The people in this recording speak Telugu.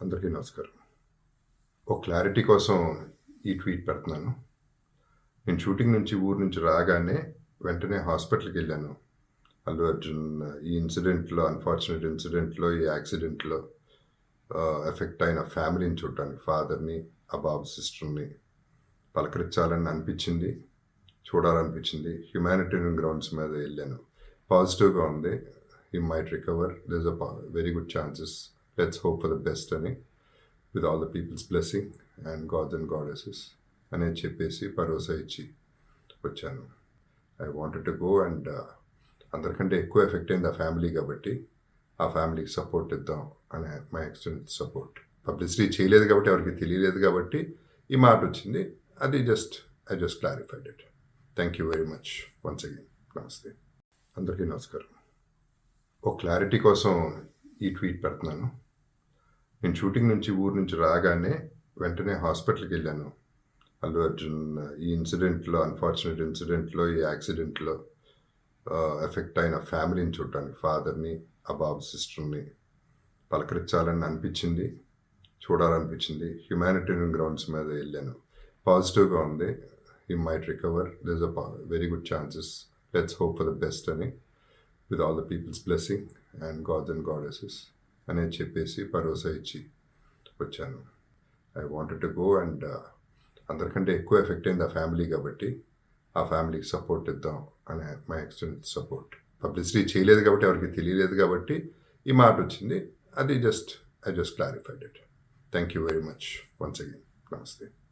అందరికీ నమస్కారం. ఒక క్లారిటీ కోసం ఈ ట్వీట్ పెడుతున్నాను. నేను షూటింగ్ నుంచి ఊరు నుంచి రాగానే వెంటనే హాస్పిటల్‌కెళ్ళాను. అల్లు అర్జున్ ఈ అన్‌ఫార్చునేట్ ఇన్సిడెంట్‌లో, ఈ యాక్సిడెంట్‌లో ఎఫెక్ట్ అయిన ఫ్యామిలీని చూడటానికి ఫాదర్‌ని, ఆ బాబు సిస్టర్‌ని పలకరించాలని అనిపించింది. చూడాలనిపించింది. హ్యుమానిటేరియన్ గ్రౌండ్స్ మీద వెళ్ళాను. పాజిటివ్‌గా ఉంది. He might recover. There is very good chances. Let's hope for the best అని with all the people's blessing and gods and goddesses అని చెప్పేసి భరోసా ఇచ్చి వచ్చాను. I wanted to go and అందరికంటే ఎక్కువ ఎఫెక్ట్ అయింది ఆ ఫ్యామిలీ కాబట్టి ఆ ఫ్యామిలీకి సపోర్ట్ ఇద్దాం అనే మై ఎక్స్టెంట్ సపోర్ట్. పబ్లిసిటీ చేయలేదు కాబట్టి ఎవరికి తెలియలేదు కాబట్టి ఈ మాట వచ్చింది. అది I just clarified it. Thank you very much once again. నమస్తే. అందరికీ నమస్కారం. ఒక క్లారిటీ కోసం ఈ ట్వీట్ పెడుతున్నాను. నేను షూటింగ్ నుంచి ఊరు నుంచి రాగానే వెంటనే హాస్పిటల్‌కి వెళ్ళాను. అల్లు అర్జున్ ఈ అన్‌ఫార్చునేట్ ఇన్సిడెంట్‌లో, ఈ యాక్సిడెంట్‌లో ఎఫెక్ట్ అయిన ఫ్యామిలీని చూడటానికి ఫాదర్‌ని, ఆ బాబు సిస్టర్‌ని పలకరించాలని అనిపించింది. చూడాలనిపించింది. హ్యుమానిటేరియన్ గ్రౌండ్స్ మీద వెళ్ళాను. పాజిటివ్‌గా ఉంది. He might recover. There is very good chances. Let's hope for the best అని with all the people's blessing and gods and goddesses అని చెప్పేసి భరోసా ఇచ్చి వచ్చాను. I wanted to go and అందరికంటే ఎక్కువ ఎఫెక్ట్ అయింది ఆ ఫ్యామిలీ కాబట్టి ఆ ఫ్యామిలీకి సపోర్ట్ ఇద్దాం అనే మై ఎక్స్టెంట్ సపోర్ట్. పబ్లిసిటీ చేయలేదు కాబట్టి ఎవరికి తెలియలేదు కాబట్టి ఈ మాట వచ్చింది. అది I just clarified it. Thank you very much once again. నమస్తే.